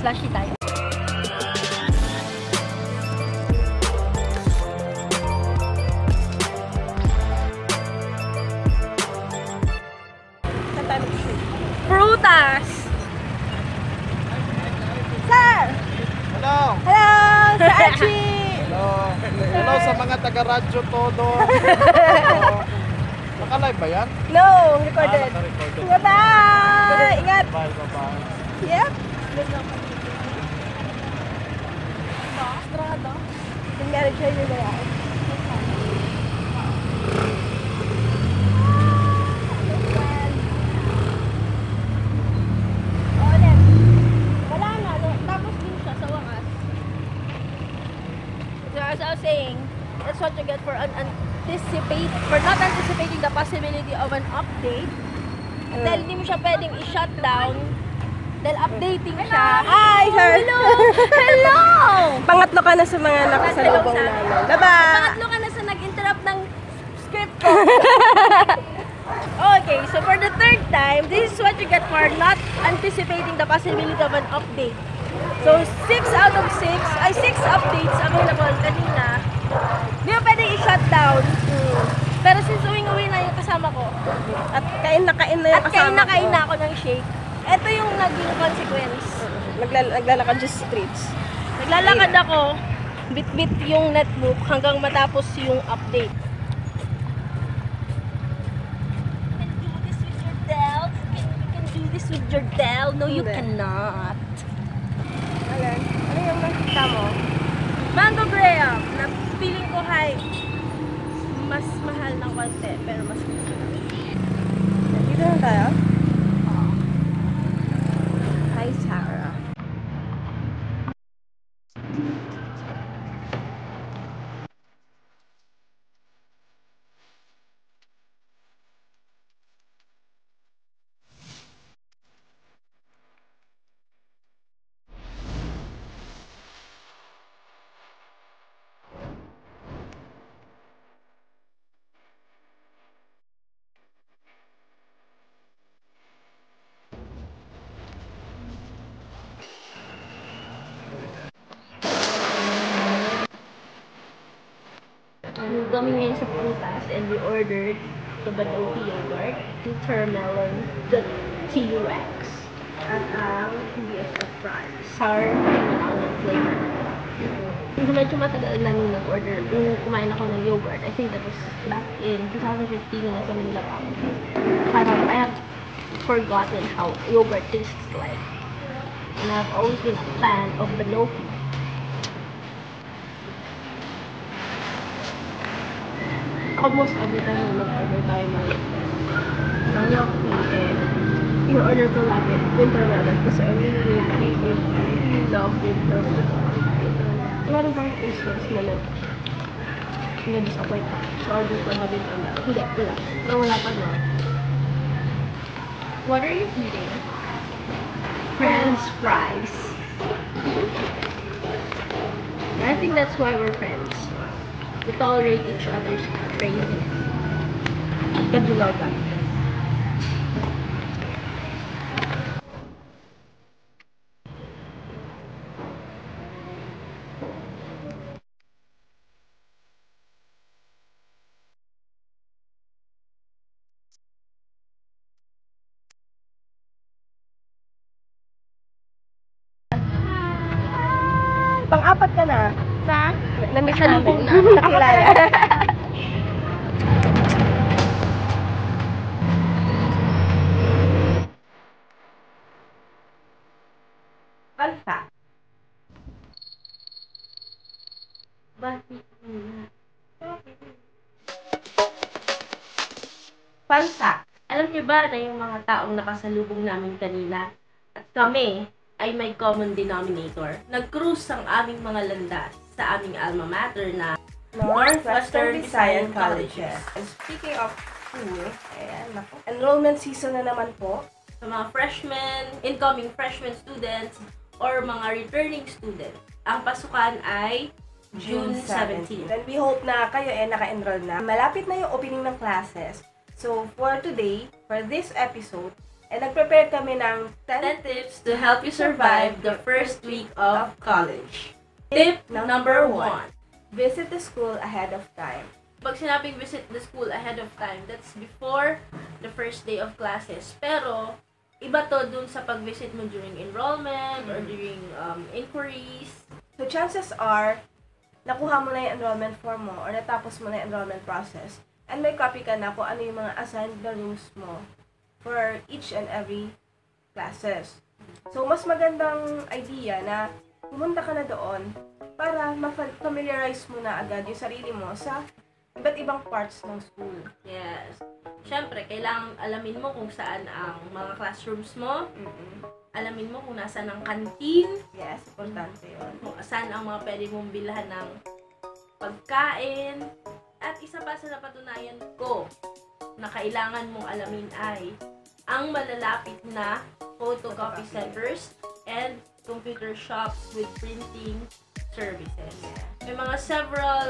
Slushy tayo. Frutas! Sir! Hello! Hello! Sir Archie! Hello! Hello sa mga taga-radyo todo. Naka-live ba yan? No! Recorded. Naka-recorded. Bye-bye! Ingat! Bye. Yep! Strada. Yung marriage siya yung gawin. As I was saying, that's what you get for not anticipating the possibility of an update. At dahil hindi mo siya pwedeng i-shutdown, dahil updating siya. Hi, sir! Hello! Hello! Pangatlo ka na sa mga nakasalubong namin. Bye-bye! Pangatlo ka na sa nag-interrupt ng script ko. Okay, so for the third time, this is what you get for not anticipating the possibility of an update. So, 6 out of 6 updates available kanina. Hindi mo pwedeng i-shutdown. Pero since uwing-uwi na yung kasama ko, At kain na yung kasama ko. na ako ng shake, ito yung naging consequence. Naglalakad sa streets. Naglalakad ako, bit-bit yung netbook hanggang matapos yung update. Can do this with your Dell? No, you Hindi. cannot. Ano yung nakita mo? Mango Graham, na feeling ko mas mahal ng konti, pero mas gusto ko. Dito na tayo? Hi, Sarah. Kami ngayon sa prutas and we ordered the Banoki yogurt, watermelon, the T-Rex, at ang BFF fries. Sour and flavor. Nung medyo matagal na nung nag-order, nung kumain ako ng yogurt, I think that was back in 2015 na sa Manila pa. Parang I have forgotten how yogurt tastes like. And I've always been a fan of Banoki. Almost every time na mag-order tayo ng Banoki, in-order ko lagi winter melon kasi I really love winter melon. Meron bang instance na na-disappoint ako. So, order ko na winter melon. Hindi, wala. Wala pa doon. What are you eating? French fries. I think that's why we're friends. We tolerate each other's craziness. Kadulagan. Pang-apat ka na. Sa? Namiss Salubong na. Nakilala. Alpha. Bakit? Fun fact. Alam niyo ba na yung mga taong nakasalubong namin kanina at kami ay may common denominator? Nag-cruise ang aming mga landas sa aming alma mater na Northwestern Visayan Colleges. And speaking of school, enrollment season na naman po. sa mga freshmen, incoming freshman students, or mga returning students. Ang pasukan ay June 17. And we hope na kayo naka-enroll na. Malapit na yung opening ng classes. So, for today, for this episode, And nag-prepare kami ng 10 tips to help you survive the first week of college. Tip number 1. Visit the school ahead of time. Pag sinabing visit the school ahead of time, that's before the first day of classes. Pero, iba to dun sa pag-visit mo during enrollment or during inquiries. So chances are, nakuha mo na yung enrollment form mo or natapos mo na yung enrollment process. And may copy ka na kung ano yung mga assigned na rooms mo for each and every classes. So, mas magandang idea na pumunta ka na doon para ma-familiarize mo na agad yung sarili mo sa iba't ibang parts ng school. Yes. Siyempre, kailangan alamin mo kung saan ang mga classrooms mo. Alamin mo kung nasaan ang canteen. Yes, importante yun. Kung saan ang mga pwede mong bilhan ng pagkain. At isa pa sa napatunayan ko na kailangan mong alamin ay ang malalapit na photocopy centers and computer shops with printing services. May mga several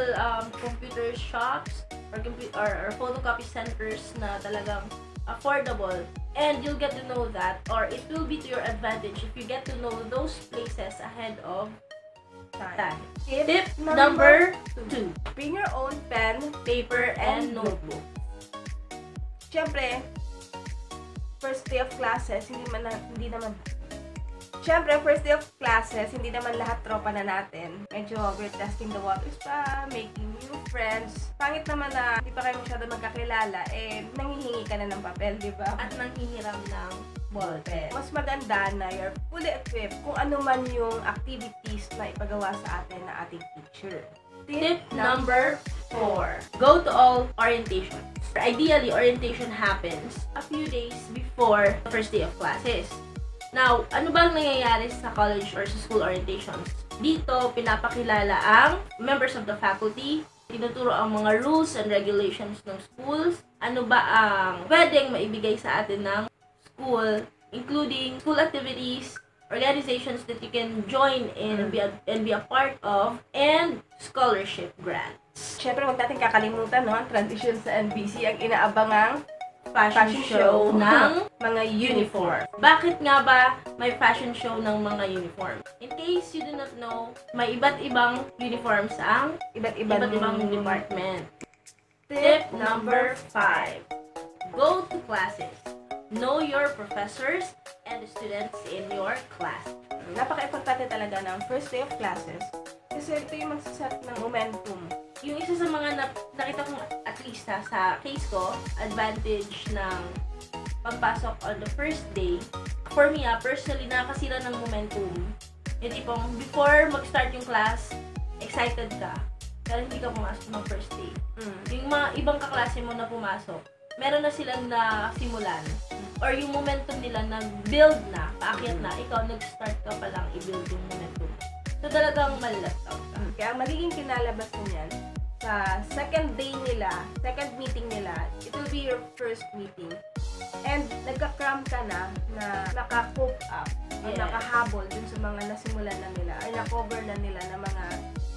computer shops or photocopy centers na talagang affordable, and you'll get to know that, or it will be to your advantage if you get to know those places ahead of time. Tip number 2. Bring your own pen, Paper and notebook. Siyempre, first day of classes, hindi naman lahat tropa na natin. Medyo we're testing the waters pa, making new friends. Pangit naman na hindi pa kayo masyado magkakilala, nanghihingi ka na ng papel, di ba? At nanghihiram ng ballpen. Mas maganda na you're fully equipped kung ano man yung activities na ipagawa sa atin na ating teacher. Tip number 4. Go to all orientations. Ideally, orientation happens a few days before the first day of classes. Now, ano bang nangyayari sa college or sa school orientations? Dito, pinapakilala ang members of the faculty, tinuturo ang mga rules and regulations ng schools, ano ba ang pwedeng maibigay sa atin ng school, including school activities, organizations that you can join in and be a part of, and scholarship grants. Siyempre, huwag natin kakalimutan, no? Ang transition sa NBC, ang inaabangang Fashion show ng mga uniform. Bakit nga ba may fashion show ng mga uniform? In case you do not know, may iba't ibang uniforms ang Iba't ibang department. Tip number 5. Go to classes. Know your professors and the students in your class. Napaka-importante talaga ng first day of classes kasi ito yung magsaset ng momentum. Yung isa sa mga nakita kong at least sa case ko, advantage ng pagpasok on the first day, for me personally, nakakasira ng momentum. Yung tipong, before mag-start yung class, excited ka, pero hindi ka pumasok ng first day. Yung mga ibang kaklase mo na pumasok, meron na silang nasimulan, or yung momentum nila nag-build na, paakyat na, ikaw nag-start ka pa lang i-build yung momentum. So talagang malalat out ka. Kaya magiging kinalabas mo yan sa second day nila, second meeting nila, it will be your first meeting. And nagka-cram ka na naka-cope up, or nakahabol dun sa mga nasimulan na nila, or na-cover na nila ng mga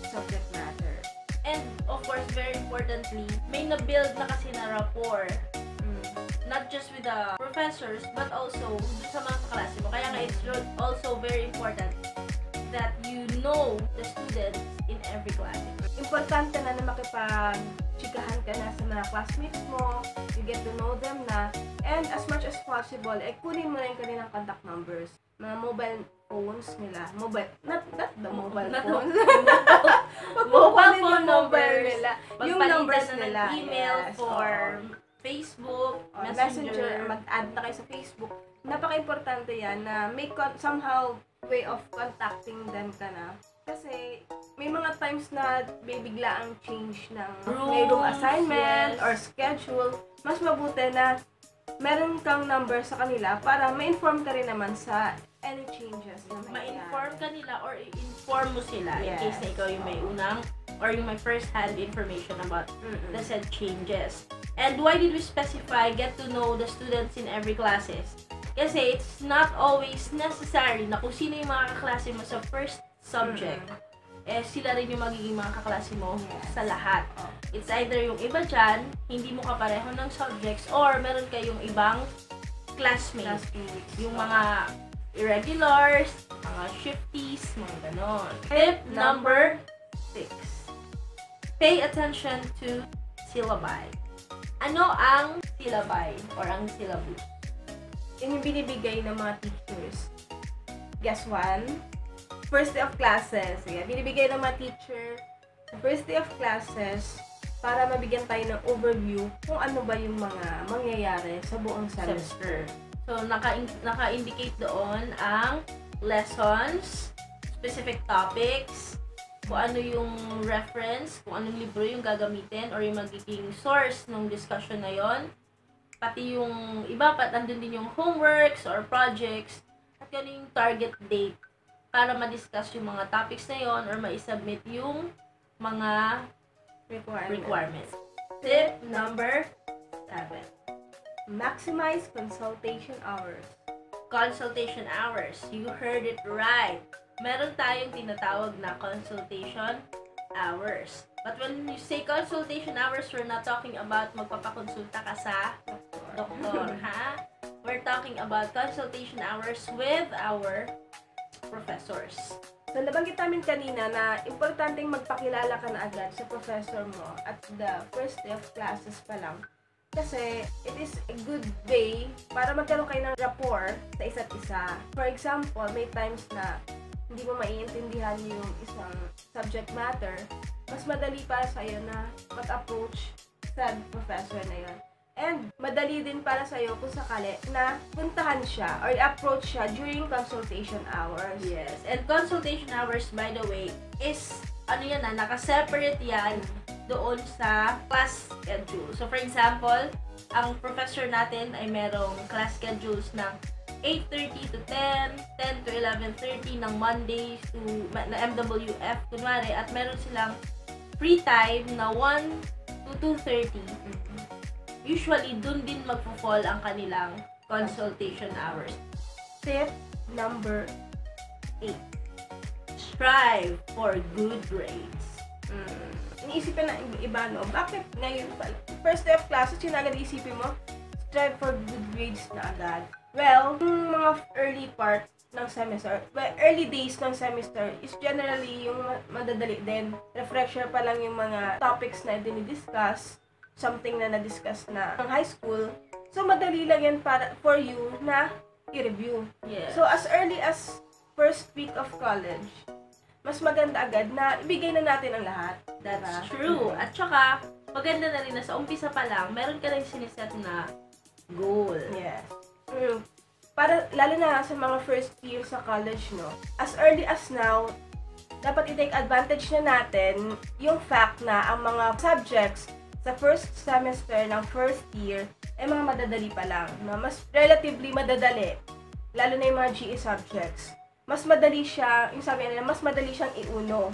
subject matter. And of course, very importantly, may na-build na kasi na rapport. Not just with the professors, but also sa mga kaklase mo. Kaya nga, it's also very important that you know the students in every class. Importante na makipag-chikahan ka na sa mga classmates mo, you get to know them na, and as much as possible, kunin mo na yung kanilang contact numbers. Mga mobile phones nila. Not the mobile phones. Mobile phone number nila. Yung numbers nila. Email, form, Facebook, Messenger. Mag-add na kayo sa Facebook. Napaka-importante yan na may somehow way of contacting them ka na. Kasi may mga times na may bigla ang change ng mayroong assignment or schedule. Mas mabuti na meron kang number sa kanila para ma-inform ka rin naman sa any changes na ma-inform ka nila or i-inform mo sila in case na ikaw yung may unang or yung may first-hand information about the said changes. And why did we specify get to know the students in every classes? Kasi it's not always necessary na kung sino yung mga kaklase mo sa first subject, sila rin yung magiging mga kaklase mo sa lahat. It's either yung iba dyan, hindi mo kapareho ng subjects, or meron kayong ibang classmates. classmates. Yung mga irregulars, mga shifties, mga ganon. Tip number 6. Pay attention to syllabi. Ano ang syllabi or ang syllabus? Yun yung binibigay ng mga teachers. Guess one? First day of classes. Sige, binibigay ng mga teacher sa first day of classes para mabigyan tayo ng overview kung ano ba yung mga mangyayari sa buong semester. So, naka-indicate doon ang lessons, specific topics, kung ano yung reference, kung anong libro yung gagamitin or yung magiging source ng discussion na yon. Pati yung iba, nandun din yung homeworks or projects, at yun yung target date para ma-discuss yung mga topics na yon or ma-submit yung mga requirements. Tip number 7. Maximize consultation hours. Consultation hours. You heard it right. Meron tayong tinatawag na consultation hours. But when you say consultation hours, we're not talking about magpapakonsulta ka sa doktor, ha? We're talking about consultation hours with our professors. So, nabanggit namin kanina na importanteng magpakilala ka na agad sa professor mo at the first day of classes pa lang. Kasi it is a good way para magkaroon kayo ng rapport sa isa't isa. For example, may times na hindi mo maiintindihan yung isang subject matter, mas madali para sa'yo na mag-approach sa professor na yun. And madali din para sa'yo kung sakali na puntahan siya or approach siya during consultation hours. Yes. And consultation hours, by the way, is, naka-separate yan doon sa class schedule. So, for example, ang professor natin ay merong class schedules ng 8:30 to 10, 10 to 11:30 ng Mondays to na MWF, kunwari, at meron silang free time na 1 to 2:30. Usually, dun din magpo-fall ang kanilang consultation hours. Tip number 8. Strive for good grades. Iniisipin na iba, no? Bakit ngayon pala? First day of classes, yun agad isipin mo, strive for good grades na agad. Well, yung mga early part ng semester, early days ng semester is generally yung madadali din. Refresher pa lang yung mga topics na dinidiscuss, something na na-discuss na ng high school. So, madali lang yan for you na i-review. Yes. So, as early as first week of college, mas maganda agad na ibigay na natin ang lahat. That's true. At saka, maganda na rin na sa umpisa pa lang, meron ka rin siniset na goal. Yes. Para, lalo na sa mga first year sa college, no? As early as now, dapat i-take advantage na natin yung fact na ang mga subjects sa first semester ng first year ay mga madadali pa lang. No? Mas relatively madadali. Lalo na yung mga GE subjects. Mas madali siya, yung sabi nila, mas madali siyang iuno.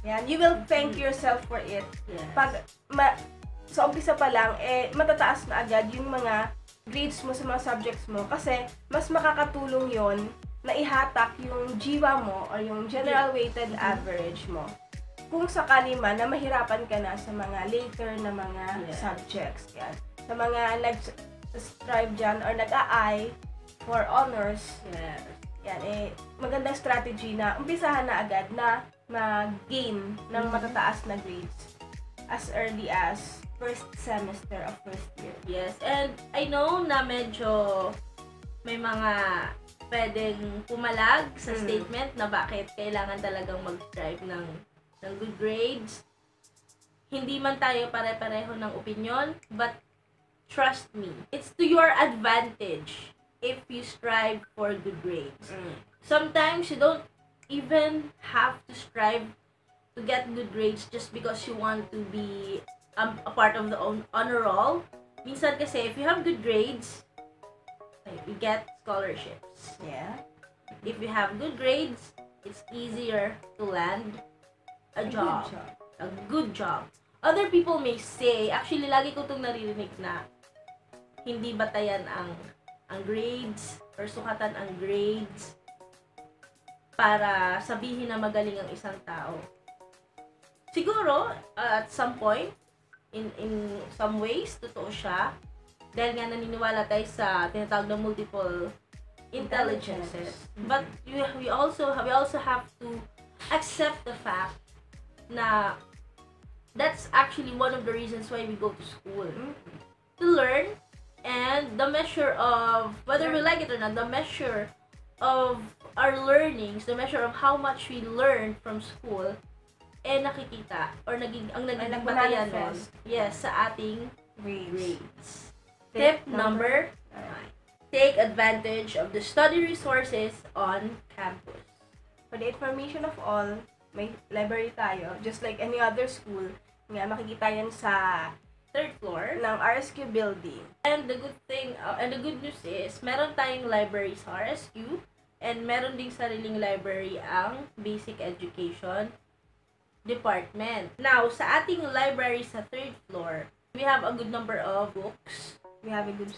Yan. You will thank yourself for it. Yes. Pag sa umpisa pa lang, matataas na agad yung mga grades mo sa mga subjects mo kasi mas makakatulong yon na ihatak yung GWA mo or yung general weighted average mo. Kung sakali man na mahirapan ka na sa mga later na mga subjects. Yan. Sa mga nag-strive dyan or nag-a-eye for honors. Yes. Yan, magandang strategy na umpisahan na agad na mag-gain ng matataas na grades as early as first semester of first year. Yes. And I know na medyo may mga pwedeng pumalag sa statement na bakit kailangan talagang mag-strive ng good grades. Hindi man tayo pare-pareho ng opinion, but trust me, it's to your advantage if you strive for good grades. Sometimes you don't even have to strive to get good grades just because you want to be a part of the honor roll. Minsan kasi, if you have good grades, you get scholarships. Yeah. If you have good grades, it's easier to land a job. A good job. Other people may say, actually, lagi ko itong naririnig na hindi batayan ang grades or sukatan ang grades para sabihin na magaling ang isang tao. Siguro, at some point, in some ways, totoo siya. Dahil nga naniniwala tayo sa tinatawag na multiple intelligences. But we also have to accept the fact na that's actually one of the reasons why we go to school. To learn, and the measure of, whether we like it or not, the measure of our learnings, the measure of how much we learn from school, nakikita, or naging batayan nun, yes, sa ating grades. Tip number 9. Take advantage of the study resources on campus. For the information of all, may library tayo, just like any other school. Nga, makikita yan sa 3rd floor ng RSQ building. And the good thing, and the good news is, meron tayong library sa RSQ, and meron ding sariling library ang Basic Education Department. Now, sa ating library sa 3rd floor, we have a good number of books. We have a good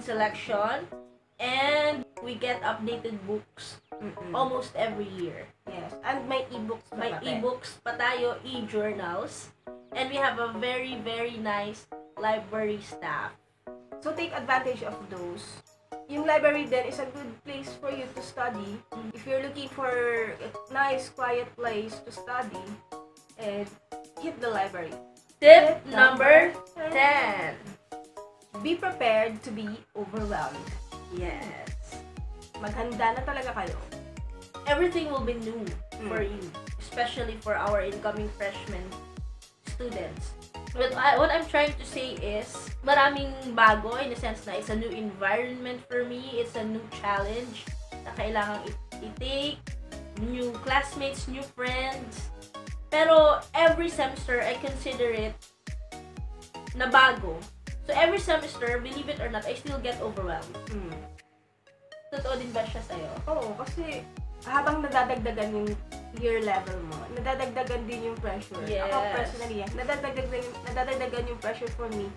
selection, and we get updated books almost every year. Yes, and may e-books pa May e-books pa tayo, e-journals, and we have a very, very nice library staff. So take advantage of those. Yung library then is a good place for you to study. If you're looking for a nice, quiet place to study, hit the library. Tip number 10. Be prepared to be overwhelmed. Yes. Maghanda na talaga kayo. Everything will be new for you, especially for our incoming freshmen students. But what I'm trying to say is, maraming bago in the sense na it's a new environment for me, it's a new challenge na kailangang i-take, new classmates, new friends. Pero every semester, I consider it na bago. So every semester, believe it or not, I still get overwhelmed. Totoo din ba siya sa'yo? Oo, kasi habang nadadagdagan yung year level mo, nadadagdagan din yung pressure. Yes. Ako personally, nadadagdagan yung pressure for me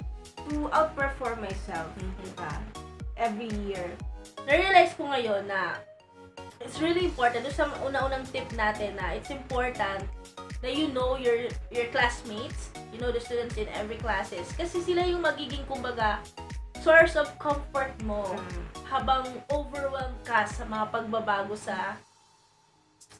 to outperform myself. Diba? Every year. Na-realize ko ngayon na it's really important. Doon sa una-unang tip natin na it's important na you know your classmates, you know the students in every classes. Kasi sila yung magiging, kumbaga, source of comfort mo habang overwhelmed ka sa mga pagbabago sa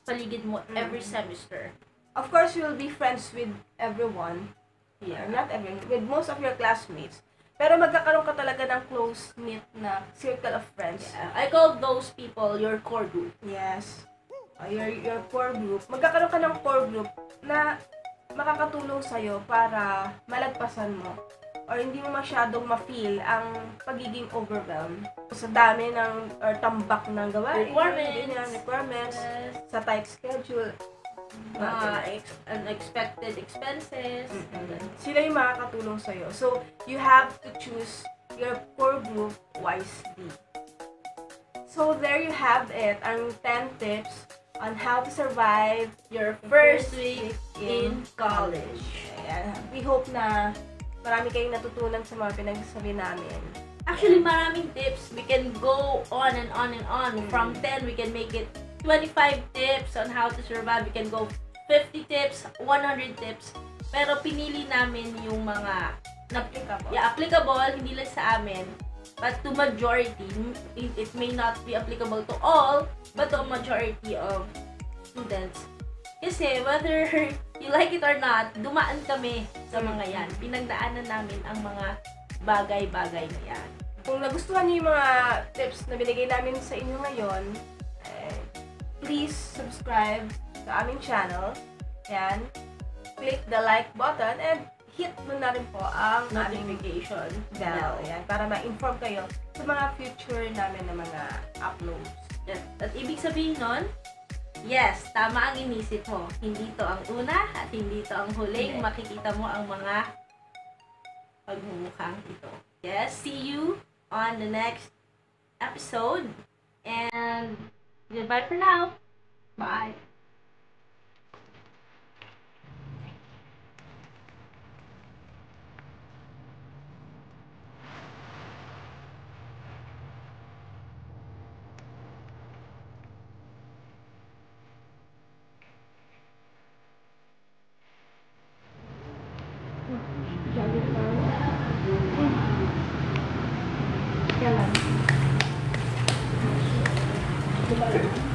paligid mo every semester. Of course, you will be friends with everyone. Yeah. Not everyone, with most of your classmates. Pero magkakaroon ka talaga ng close-knit na circle of friends. Yeah. I call those people your core group. Yes. Your core group. Magkakaroon ka ng core group na makakatulong sa'yo para malagpasan mo or hindi mo masyadong ma-feel ang pagiging overwhelmed sa dami ng or tambak ng gawain, requirements, Yes. sa tight schedule. Unexpected expenses. Sila yung makakatulong sa'yo. So, you have to choose your core group wisely. So, there you have it. Ang 10 tips on how to survive Your first week in college. Ayan. We hope na marami kayong natutunan sa mga pinagsasabi namin. Actually, maraming tips. We can go on and on and on. From 10, we can make it 25 tips on how to survive. We can go 50 tips, 100 tips. Pero pinili namin yung mga applicable, hindi lang sa amin. But to majority, it may not be applicable to all, but to a majority of students. Kasi whether you like it or not, dumaan kami sa mga yan. Pinagdaanan namin ang mga bagay-bagay na yan. Kung nagustuhan niyo yung mga tips na binigay namin sa inyo ngayon, please subscribe sa aming channel. Yan. Click the like button and hit mo na rin po ang Notification bell. Yan, para ma-inform kayo sa mga future namin na mga uploads. At ibig sabihin nun, yes, tama ang inisip mo. Hindi to ang una at hindi to ang huling. Makikita mo ang mga pagmumukhang ito. Yes, see you on the next episode. And goodbye for now. Bye. Sabi pa. Di ba lang?